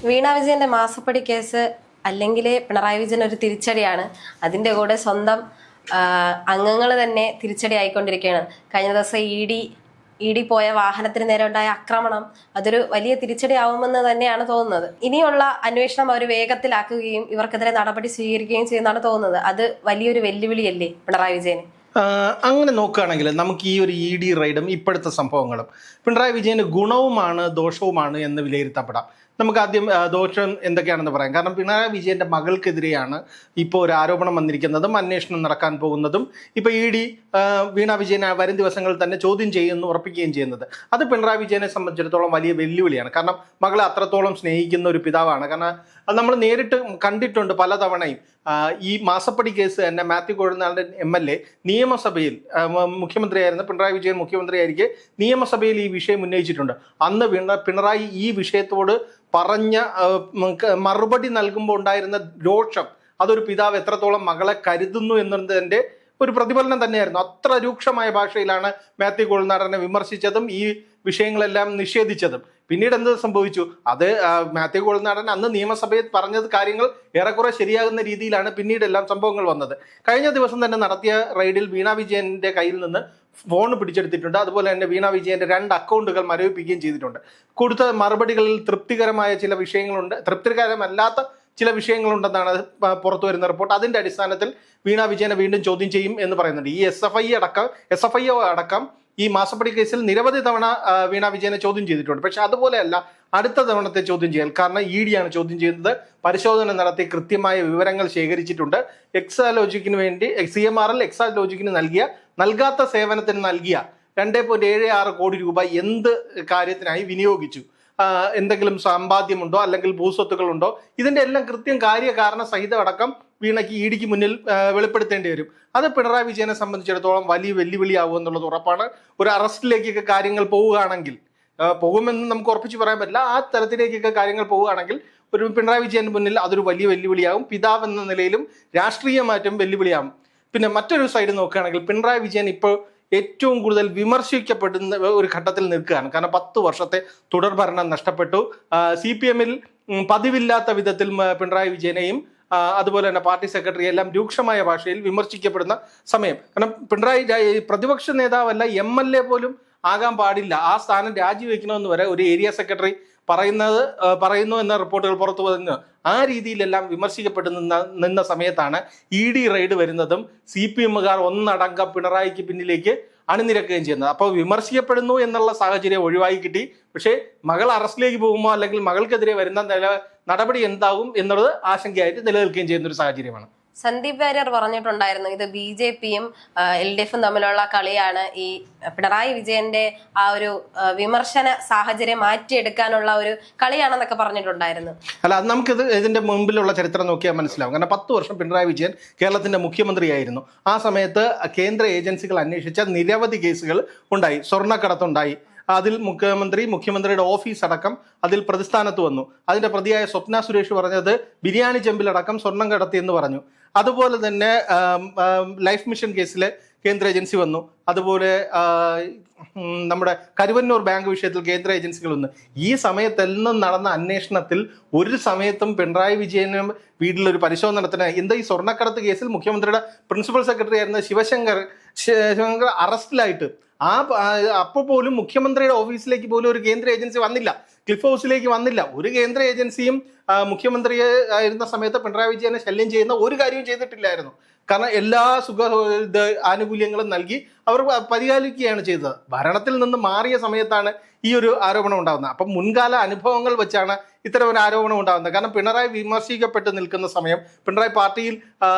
വീണ വിജയന്റെ മാസപ്പടി കേസ് അല്ലെങ്കിൽ പിണറായി വിജയൻ ഒരു തിരിച്ചടിയാണ്. അതിന്റെ കൂടെ സ്വന്തം അംഗങ്ങൾ തന്നെ തിരിച്ചടി ആയിക്കൊണ്ടിരിക്കുകയാണ്. കഴിഞ്ഞ ദിവസം ഇ ഡി പോയ വാഹനത്തിന് നേരെ ഉണ്ടായ ആക്രമണം അതൊരു വലിയ തിരിച്ചടി ആവുമെന്ന് തന്നെയാണ് തോന്നുന്നത്. ഇനിയുള്ള അന്വേഷണം അവർ വേഗത്തിലാക്കുകയും ഇവർക്കെതിരെ നടപടി സ്വീകരിക്കുകയും ചെയ്യുന്നതാണ് തോന്നുന്നത്. അത് വലിയൊരു വെല്ലുവിളിയല്ലേ പിണറായി വിജയന്? അങ്ങനെ നോക്കുകയാണെങ്കിൽ നമുക്ക് ഈ ഒരു ഇ ഡി റെയ്ഡും ഇപ്പോഴത്തെ സംഭവങ്ങളും പിണറായി വിജയന് ഗുണവുമാണ് ദോഷവുമാണ് എന്ന് വിലയിരുത്തപ്പെടാം. നമുക്ക് ആദ്യം ദോഷം എന്തൊക്കെയാണെന്ന് പറയാം. കാരണം പിണറായി വിജയന്റെ മകൾക്കെതിരെയാണ് ഇപ്പോൾ ഒരു ആരോപണം വന്നിരിക്കുന്നതും അന്വേഷണം നടക്കാൻ പോകുന്നതും. ഇപ്പോൾ ഇ ഡി വീണ വിജയനെ വരും ദിവസങ്ങളിൽ തന്നെ ചോദ്യം ചെയ്യുന്നു ഉറപ്പിക്കുകയും ചെയ്യുന്നത് അത് പിണറായി വിജയനെ സംബന്ധിച്ചിടത്തോളം വലിയ വെല്ലുവിളിയാണ്. കാരണം മകളെ അത്രത്തോളം സ്നേഹിക്കുന്ന ഒരു പിതാവാണ്. കാരണം അത് നമ്മൾ നേരിട്ട് കണ്ടിട്ടുണ്ട് പലതവണയും. ഈ മാസപ്പടി കേസ് തന്നെ മാത്യു കൊഴുന്നാടൻ MLA നിയമസഭയിൽ മുഖ്യമന്ത്രിയായിരുന്ന പിണറായി വിജയൻ മുഖ്യമന്ത്രിയായിരിക്കെ നിയമസഭയിൽ ഈ വിഷയം ഉന്നയിച്ചിട്ടുണ്ട്. അന്ന് പിണറായി ഈ വിഷയത്തോട് പറഞ്ഞ മറുപടി നൽകുമ്പോൾ ഉണ്ടായിരുന്ന രോഷം, അതൊരു പിതാവ് എത്രത്തോളം മകളെ കരുതുന്നു എന്നതിൻ്റെ ഒരു പ്രതിഫലനം തന്നെയായിരുന്നു. അത്ര രൂക്ഷമായ ഭാഷയിലാണ് മാത്യു കൊഴുന്നാടനെ വിമർശിച്ചതും ഈ വിഷയങ്ങളെല്ലാം നിഷേധിച്ചതും. പിന്നീട് എന്ത് സംഭവിച്ചു? അത് മാത്യു കൊഴുന്നാടൻ അന്ന് നിയമസഭയിൽ പറഞ്ഞത് കാര്യങ്ങൾ ഏറെക്കുറെ ശരിയാകുന്ന രീതിയിലാണ് പിന്നീട് എല്ലാം സംഭവങ്ങൾ വന്നത്. കഴിഞ്ഞ ദിവസം തന്നെ നടത്തിയ റെയ്ഡിൽ വീണ വിജയന്റെ കയ്യിൽ നിന്ന് ഫോൺ പിടിച്ചെടുത്തിട്ടുണ്ട്. അതുപോലെ തന്നെ വീണ വിജയന്റെ 2 അക്കൗണ്ടുകൾ മരവിപ്പിക്കുകയും ചെയ്തിട്ടുണ്ട്. കൊടുത്ത മറുപടികളിൽ തൃപ്തികരമായ ചില വിഷയങ്ങളുണ്ട്, തൃപ്തികരമല്ലാത്ത ചില വിഷയങ്ങളുണ്ടെന്നാണ് പുറത്തു വരുന്ന റിപ്പോർട്ട്. അതിന്റെ അടിസ്ഥാനത്തിൽ വീണ വിജയനെ വീണ്ടും ചോദ്യം ചെയ്യും എന്ന് പറയുന്നുണ്ട്. ഈ SFIO അടക്കം ഈ മാസപ്പടി കേസിൽ നിരവധി തവണ വീണ വിജയനെ ചോദ്യം ചെയ്തിട്ടുണ്ട്. പക്ഷെ അതുപോലെയല്ല അടുത്ത തവണത്തെ ചോദ്യം ചെയ്യൽ. കാരണം ED ആണ് ചോദ്യം ചെയ്യുന്നത്. പരിശോധന നടത്തി കൃത്യമായ വിവരങ്ങൾ ശേഖരിച്ചിട്ടുണ്ട്. എക്സാലോജിക്കിന് വേണ്ടി CMRL എക്സാലോജിക്കിന് നൽകാത്ത സേവനത്തിന് നൽകിയ 2.76 കോടി രൂപ എന്ത് കാര്യത്തിനായി വിനിയോഗിച്ചു, എന്തെങ്കിലും സമ്പാദ്യമുണ്ടോ അല്ലെങ്കിൽ ഭൂസ്വത്തുക്കളുണ്ടോ, ഇതിന്റെ എല്ലാം കൃത്യം കാര്യകാരണ സഹിതം അടക്കം വീണയ്ക്ക് EDക്ക് മുന്നിൽ വെളിപ്പെടുത്തേണ്ടി വരും. അത് പിണറായി വിജയനെ സംബന്ധിച്ചിടത്തോളം വലിയ വെല്ലുവിളിയാവും എന്നുള്ളത് ഉറപ്പാണ്. ഒരു അറസ്റ്റിലേക്കൊക്കെ കാര്യങ്ങൾ പോവുകയാണെങ്കിൽ, പോകുമെന്ന് നമുക്ക് ഉറപ്പിച്ച് പറയാൻ പറ്റില്ല, ആ തരത്തിലേക്കൊക്കെ കാര്യങ്ങൾ പോവുകയാണെങ്കിൽ ഒരു പിണറായി വിജയന് മുന്നിൽ അതൊരു വലിയ വെല്ലുവിളിയാവും. പിതാവ് എന്ന നിലയിലും രാഷ്ട്രീയമായിട്ടും വെല്ലുവിളിയാവും. പിന്നെ മറ്റൊരു സൈഡ് നോക്കുകയാണെങ്കിൽ പിണറായി വിജയൻ ഇപ്പോൾ ഏറ്റവും കൂടുതൽ വിമർശിക്കപ്പെടുന്ന ഒരു ഘട്ടത്തിൽ നിൽക്കുകയാണ്. കാരണം 10 വർഷത്തെ തുടർഭരണം നഷ്ടപ്പെട്ടു. CPM-ൽ പതിവില്ലാത്ത വിധത്തിൽ പിണറായി വിജയനെയും അതുപോലെ തന്നെ പാർട്ടി സെക്രട്ടറി എല്ലാം രൂക്ഷമായ ഭാഷയിൽ വിമർശിക്കപ്പെടുന്ന സമയം. കാരണം പിണറായി പ്രതിപക്ഷ നേതാവല്ല, MLA പോലും ആകാൻ പാടില്ല, ആ സ്ഥാനം രാജിവെക്കണമെന്ന് വരെ ഒരു ഏരിയ സെക്രട്ടറി പറയുന്നു എന്ന റിപ്പോർട്ടുകൾ പുറത്തു വന്നു. ആ രീതിയിലെല്ലാം വിമർശിക്കപ്പെട്ടു നിന്ന സമയത്താണ് ED റെയ്ഡ് വരുന്നതും CPM-കാർ ഒന്നടങ്കം പിണറായിക്ക് പിന്നിലേക്ക് അണിനിരക്കുകയും ചെയ്യുന്നത്. അപ്പോൾ വിമർശിക്കപ്പെടുന്നു എന്നുള്ള സാഹചര്യം ഒഴിവായി കിട്ടി. പക്ഷേ മകൾ അറസ്റ്റിലേക്ക് പോകുമ്പോൾ അല്ലെങ്കിൽ മകൾക്കെതിരെ വരുന്ന നടപടി എന്താകും എന്നുള്ളത് ആശങ്കയായിട്ട് നിലനിൽക്കുകയും ചെയ്യുന്ന ഒരു സാഹചര്യമാണ്. സന്ദീപ് വാര്യർ പറഞ്ഞിട്ടുണ്ടായിരുന്നു, ഇത് BJP-യും LDF-ഉം തമ്മിലുള്ള കളിയാണ്, ഈ പിണറായി വിജയന്റെ ആ ഒരു വിമർശന സാഹചര്യം മാറ്റിയെടുക്കാനുള്ള ഒരു കളിയാണെന്നൊക്കെ പറഞ്ഞിട്ടുണ്ടായിരുന്നു. അല്ല, അത് നമുക്കിത് ഇതിന്റെ മുമ്പിലുള്ള ചരിത്രം നോക്കിയാൽ മനസ്സിലാവും. കാരണം 10 വർഷം പിണറായി വിജയൻ കേരളത്തിന്റെ മുഖ്യമന്ത്രിയായിരുന്നു. ആ സമയത്ത് കേന്ദ്ര ഏജൻസികൾ അന്വേഷിച്ച നിരവധി കേസുകൾ ഉണ്ടായി. സ്വർണ്ണക്കടത്തുണ്ടായി. അതിൽ മുഖ്യമന്ത്രിയുടെ ഓഫീസ് അടക്കം അതിൽ പ്രതിസ്ഥാനത്ത് വന്നു. അതിന്റെ പ്രതിയായ സ്വപ്ന സുരേഷ് പറഞ്ഞത് ബിരിയാണി ചെമ്പിലടക്കം സ്വർണം കടത്തി എന്ന് പറഞ്ഞു. അതുപോലെ തന്നെ ലൈഫ് മിഷൻ കേസിലെ കേന്ദ്ര ഏജൻസി വന്നു. അതുപോലെ നമ്മുടെ കരുവന്നൂർ ബാങ്ക് വിഷയത്തിൽ കേന്ദ്ര ഏജൻസികൾ വന്നു. ഈ സമയത്തെല്ലാം നടന്ന അന്വേഷണത്തിൽ ഒരു സമയത്തും പിണറായി വിജയനും വീട്ടിലൊരു പരിശോധന നടത്തുന്ന എന്താ ഈ സ്വർണ്ണക്കടത്ത് കേസിൽ മുഖ്യമന്ത്രിയുടെ പ്രിൻസിപ്പൽ സെക്രട്ടറി ആയിരുന്ന ശിവശങ്കർ അറസ്റ്റിലായിട്ട് അപ്പോൾ പോലും മുഖ്യമന്ത്രിയുടെ ഓഫീസിലേക്ക് പോലും ഒരു കേന്ദ്ര ഏജൻസി വന്നില്ല, ക്ലിഫ് ഹൗസിലേക്ക് വന്നില്ല. ഒരു കേന്ദ്ര ഏജൻസിയും മുഖ്യമന്ത്രിയെ ആയിരുന്ന സമയത്ത് പിണറായി വിജയനെ ശല്യം ചെയ്യുന്ന ഒരു കാര്യവും ചെയ്തിട്ടില്ലായിരുന്നു. കാരണം എല്ലാ ആനുകൂല്യങ്ങളും നൽകി അവർ പരിപാലിക്കുകയാണ് ചെയ്തത്. ഭരണത്തിൽ നിന്ന് മാറിയ സമയത്താണ് ഈ ഒരു ആരോപണം ഉണ്ടാകുന്നത്. അപ്പം മുൻകാല അനുഭവങ്ങൾ വെച്ചാണ് ഇത്തരം ഒരു ആരോപണം ഉണ്ടാകുന്നത്. കാരണം പിണറായി വിമർശിക്കപ്പെട്ട് നിൽക്കുന്ന സമയം, പിണറായി പാർട്ടിയിൽ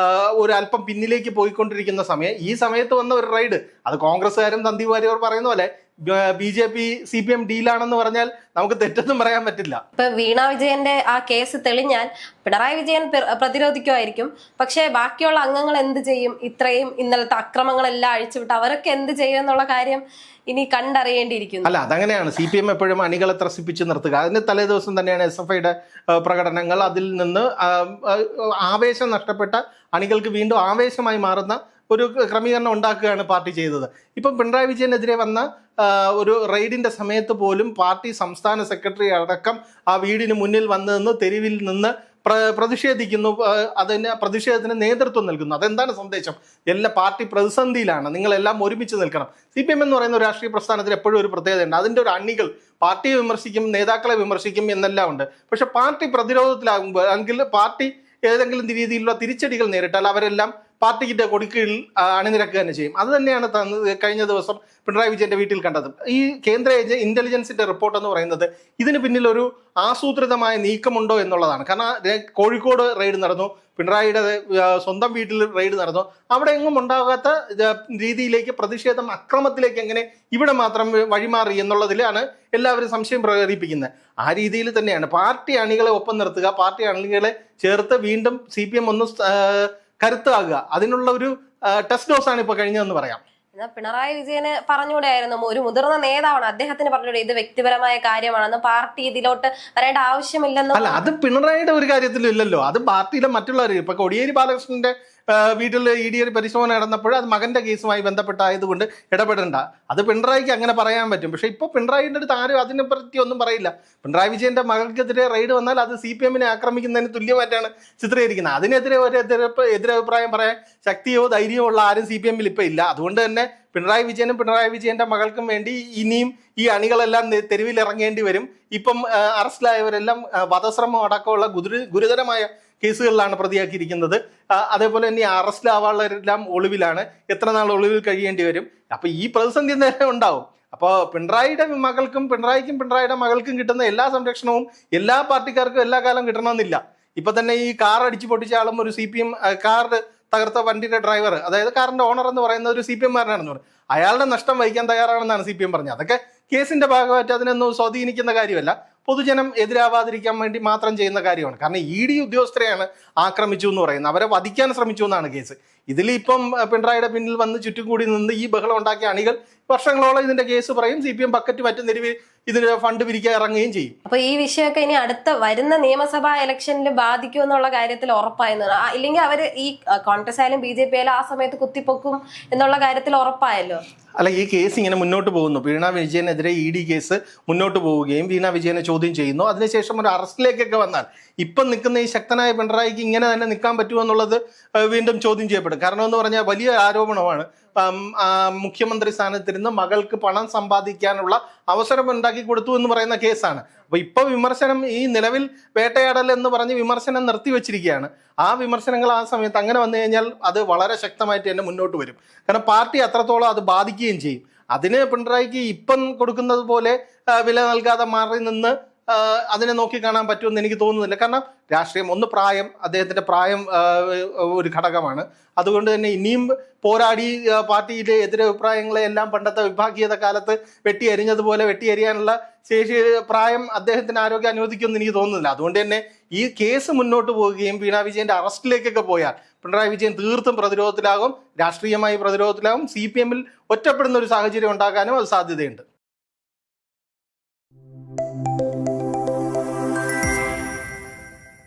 ഒരു അല്പം പിന്നിലേക്ക് പോയിക്കൊണ്ടിരിക്കുന്ന സമയം, ഈ സമയത്ത് വന്ന ഒരു റൈഡ്, അത് കോൺഗ്രസ്സുകാരും സന്ദീപ് വാര്യർ പറയുന്ന പോലെ BJP CPM ഡീലാണെന്ന് പറഞ്ഞാൽ നമുക്ക് തെറ്റൊന്നും പറയാൻ പറ്റില്ല. ഇപ്പൊ വീണ വിജയന്റെ ആ കേസ് തെളിഞ്ഞാൽ പിണറായി വിജയൻ പ്രതിരോധിക്കുമായിരിക്കും. പക്ഷെ ബാക്കിയുള്ള അംഗങ്ങൾ എന്ത് ചെയ്യും? ഇത്രയും ഇന്നലത്തെ അക്രമങ്ങളെല്ലാം അഴിച്ചുവിട്ട് അവരൊക്കെ എന്ത് ചെയ്യും എന്നുള്ള കാര്യം ഇനി കണ്ടറിയേണ്ടിയിരിക്കുന്നു. അല്ല, അതങ്ങനെയാണ്. CPM എപ്പോഴും അണികളെ ത്രസിപ്പിച്ച് നിർത്തുക. അതിന് തലേ ദിവസം തന്നെയാണ് SFIയുടെ പ്രകടനങ്ങൾ. അതിൽ നിന്ന് ആവേശം നഷ്ടപ്പെട്ട അണികൾക്ക് വീണ്ടും ആവേശമായി മാറുന്ന ഒരു ക്രമീകരണം ഉണ്ടാക്കുകയാണ് പാർട്ടി ചെയ്തത്. ഇപ്പം പിണറായി വിജയനെതിരെ വന്ന ഒരു റെയ്ഡിന്റെ സമയത്ത് പോലും പാർട്ടി സംസ്ഥാന സെക്രട്ടറി അടക്കം ആ വീടിന് മുന്നിൽ വന്നു നിന്ന് തെരുവിൽ നിന്ന് പ്രതിഷേധിക്കുന്നു, അതിന് പ്രതിഷേധത്തിന് നേതൃത്വം നൽകുന്നു. അതെന്താണ് സന്ദേശം? എല്ലാ പാർട്ടി പ്രതിസന്ധിയിലാണ്, നിങ്ങളെല്ലാം ഒരുമിച്ച് നിൽക്കണം. CPM എന്ന് പറയുന്ന ഒരു രാഷ്ട്രീയ പ്രസ്ഥാനത്തിൽ എപ്പോഴും ഒരു പ്രത്യേകതയുണ്ട്. അതിൻ്റെ ഒരു അണികൾ പാർട്ടിയെ വിമർശിക്കും, നേതാക്കളെ വിമർശിക്കും എന്നെല്ലാം ഉണ്ട്. പക്ഷെ പാർട്ടി പ്രതിരോധത്തിലാകുമ്പോൾ അല്ലെങ്കിൽ പാർട്ടി ഏതെങ്കിലും രീതിയിലുള്ള തിരിച്ചടികൾ നേരിട്ടാൽ അവരെല്ലാം പാർട്ടിക്കിന്റെ കൊടിക്കീഴിൽ അണിനിരക്കുക തന്നെ ചെയ്യും. അത് തന്നെയാണ് കഴിഞ്ഞ ദിവസം പിണറായി വിജയന്റെ വീട്ടിൽ കണ്ടത്. ഈ കേന്ദ്ര ഇന്റലിജൻസിന്റെ റിപ്പോർട്ട് എന്ന് പറയുന്നത് ഇതിന് പിന്നിൽ ഒരു ആസൂത്രിതമായ നീക്കമുണ്ടോ എന്നുള്ളതാണ്. കാരണം കോഴിക്കോട് റെയ്ഡ് നടന്നു, പിണറായിയുടെ സ്വന്തം വീട്ടിൽ റെയ്ഡ് നടന്നു. അവിടെ എങ്ങും ഉണ്ടാകാത്ത രീതിയിലേക്ക് പ്രതിഷേധം അക്രമത്തിലേക്ക് എങ്ങനെ ഇവിടെ മാത്രം വഴിമാറി എന്നുള്ളതിലാണ് എല്ലാവരും സംശയം പ്രകടിപ്പിക്കുന്നത്. ആ രീതിയിൽ തന്നെയാണ് പാർട്ടി അണികളെ ഒപ്പം നിർത്തുക, പാർട്ടി അണികളെ ചേർത്ത് വീണ്ടും CPM ഒന്ന് കരുത്താകുക. അതിനുള്ള ഒരു ടെസ്റ്റ് ഡോസ് ആണ് ഇപ്പൊ കഴിഞ്ഞതെന്ന് പറയാം. എന്നാൽ പിണറായി വിജയന് പറഞ്ഞുകൂടെയായിരുന്നു, ഒരു മുതിർന്ന നേതാവാണ്, അദ്ദേഹത്തിന് പറഞ്ഞൂടെ ഇത് വ്യക്തിപരമായ കാര്യമാണെന്ന്, പാർട്ടി ഇതിലോട്ട് വരേണ്ട ആവശ്യമില്ലെന്ന്. അല്ല, അത് പിണറായിയുടെ ഒരു കാര്യത്തിലും ഇല്ലല്ലോ, അത് പാർട്ടിയിലെ മറ്റുള്ളവർ. ഇപ്പൊ കോടിയേരി ബാലകൃഷ്ണന്റെ വീട്ടിൽ ED പരിശോധന നടന്നപ്പോൾ അത് മകന്റെ കേസുമായി ബന്ധപ്പെട്ടായതുകൊണ്ട് ഇടപെടണ്ട. അത് പിണറായിക്ക് അങ്ങനെ പറയാൻ പറ്റും. പക്ഷെ ഇപ്പൊ പിണറായിന്റെ അടുത്ത് ആരും അതിനെ പറ്റി ഒന്നും പറയില്ല. പിണറായി വിജയന്റെ മകൾക്കെതിരെ റെയ്ഡ് വന്നാൽ അത് CPM-നെ ആക്രമിക്കുന്നതിന് തുല്യമായിട്ടാണ് ചിത്രീകരിക്കുന്നത്. അതിനെതിരെ ഒരു എതിരഭിപ്രായം പറയാൻ ശക്തിയോ ധൈര്യമോ ഉള്ള ആരും CPM-ൽ ഇപ്പൊ ഇല്ല. അതുകൊണ്ട് തന്നെ പിണറായി വിജയനും പിണറായി വിജയന്റെ മകൾക്കും വേണ്ടി ഇനിയും ഈ അണികളെല്ലാം തെരുവിൽ ഇറങ്ങേണ്ടി വരും. ഇപ്പം അറസ്റ്റിലായവരെല്ലാം വധശ്രമം അടക്കമുള്ള ഗുരുതരമായ കേസുകളിലാണ് പ്രതിയാക്കിയിരിക്കുന്നത്. അതേപോലെ തന്നെ അറസ്റ്റിലാവാനുള്ളവരെല്ലാം ഒളിവിലാണ്, എത്ര നാൾ ഒളിവിൽ കഴിയേണ്ടി വരും. അപ്പൊ ഈ പ്രതിസന്ധി തന്നെ ഉണ്ടാവും. അപ്പോൾ പിണറായിയുടെ മകൾക്കും പിണറായിയുടെ മകൾക്കും കിട്ടുന്ന എല്ലാ സംരക്ഷണവും എല്ലാ പാർട്ടിക്കാർക്കും എല്ലാ കാലം കിട്ടണമെന്നില്ല. ഇപ്പൊ തന്നെ ഈ കാർ അടിച്ചു പൊട്ടിച്ച ആളും ഒരു CPM, കാർ തകർത്ത വണ്ടിയുടെ ഡ്രൈവർ, അതായത് കാറിന്റെ ഓണർ എന്ന് പറയുന്ന ഒരു CPM-കാരനാണെന്ന് പറയും. അയാളുടെ നഷ്ടം വഹിക്കാൻ തയ്യാറാണെന്നാണ് CPM പറഞ്ഞത്. അതൊക്കെ കേസിന്റെ ഭാഗമായിട്ട് അതിനൊന്നും സ്വാധീനിക്കുന്ന കാര്യമല്ല, പൊതുജനം എതിരാവാതിരിക്കാൻ വേണ്ടി മാത്രം ചെയ്യുന്ന കാര്യമാണ്. കാരണം ED ഉദ്യോഗസ്ഥരെയാണ് ആക്രമിച്ചു എന്ന് പറയുന്നത്, അവരെ വധിക്കാൻ ശ്രമിച്ചു എന്നാണ് കേസ്. ഇതിലിപ്പം പിണറായിയുടെ പിന്നിൽ വന്ന് ചുറ്റും കൂടി നിന്ന് ഈ ബഹളം ഉണ്ടാക്കിയ അണികൾ വർഷങ്ങളോളം ഇതിന്റെ കേസ് പറയും. CPM ബക്കറ്റ് മറ്റും നിലവിൽ ഇതിന് ഫണ്ട് പിരിക്കാൻ ഇറങ്ങുകയും ചെയ്യും. അപ്പൊ ഈ വിഷയമൊക്കെ ഇനി അടുത്ത വരുന്ന നിയമസഭാ ഇലക്ഷനിൽ ബാധിക്കും എന്നുള്ള കാര്യത്തിൽ ഉറപ്പായെന്ന്, ഇല്ലെങ്കിൽ അവര് ഈ കോൺഗ്രസ് ആയാലും BJP ആയാലും ആ സമയത്ത് കുത്തിപ്പൊക്കും എന്നുള്ള കാര്യത്തിൽ ഉറപ്പായല്ലോ. അല്ല, ഈ കേസ് ഇങ്ങനെ മുന്നോട്ട് പോകുന്നു. വീണ വിജയനെതിരെ ED കേസ് മുന്നോട്ട് പോവുകയും വീണ വിജയനെ ചോദ്യം ചെയ്യുന്നു. അതിനുശേഷം ഒരു അറസ്റ്റിലേക്കൊക്കെ വന്നാൽ ഇപ്പം നിൽക്കുന്ന ഈ ശക്തനായ പിണറായിക്ക് ഇങ്ങനെ തന്നെ നിൽക്കാൻ പറ്റുമോ എന്നുള്ളത് വീണ്ടും ചോദ്യം ചെയ്യപ്പെടും. കാരണം എന്ന് പറഞ്ഞാൽ വലിയ ആരോപണമാണ്. മുഖ്യമന്ത്രി സ്ഥാനത്തിരുന്ന് മകൾക്ക് പണം സമ്പാദിക്കാനുള്ള അവസരം ഉണ്ടാക്കി കൊടുത്തു എന്ന് പറയുന്ന കേസാണ്. അപ്പൊ ഇപ്പൊ വിമർശനം, ഈ നിലവിൽ വേട്ടയാടൽ എന്ന് പറഞ്ഞ് വിമർശനം നിർത്തിവെച്ചിരിക്കുകയാണ്. ആ വിമർശനങ്ങൾ ആ സമയത്ത് അങ്ങനെ വന്നു കഴിഞ്ഞാൽ അത് വളരെ ശക്തമായിട്ട് തന്നെ മുന്നോട്ട് വരും. കാരണം പാർട്ടി അത്രത്തോളം അത് ബാധിക്കുകയും ചെയ്യും. അതിന് പിണറായിക്ക് ഇപ്പം കൊടുക്കുന്നത് പോലെ വില നൽകാതെ മാറി നിന്ന് അതിനെ നോക്കി കാണാൻ പറ്റുമെന്ന് എനിക്ക് തോന്നുന്നില്ല. കാരണം രാഷ്ട്രീയം ഒന്ന് പ്രായം, അദ്ദേഹത്തിന്റെ പ്രായം ഒരു ഘടകമാണ്. അതുകൊണ്ട് തന്നെ ഇനിയും പോരാടി പാർട്ടിയിലെ എതിരഭിപ്രായങ്ങളെ എല്ലാം പണ്ടത്തെ വിഭാഗീയത കാലത്ത് വെട്ടിയരിഞ്ഞതുപോലെ വെട്ടിയരിയാനുള്ള ശേഷി, പ്രായം അദ്ദേഹത്തിന് ആരോഗ്യം അനുവദിക്കുമെന്ന് എനിക്ക് തോന്നുന്നില്ല. അതുകൊണ്ട് തന്നെ ഈ കേസ് മുന്നോട്ട് പോവുകയും വീണ വിജയന്റെ അറസ്റ്റിലേക്കൊക്കെ പോയാൽ പിണറായി വിജയൻ തീർത്തും പ്രതിരോധത്തിലാകും, രാഷ്ട്രീയമായി പ്രതിരോധത്തിലാകും. CPM-ൽ ഒറ്റപ്പെടുന്ന ഒരു സാഹചര്യം ഉണ്ടാകാനും അത് സാധ്യതയുണ്ട്.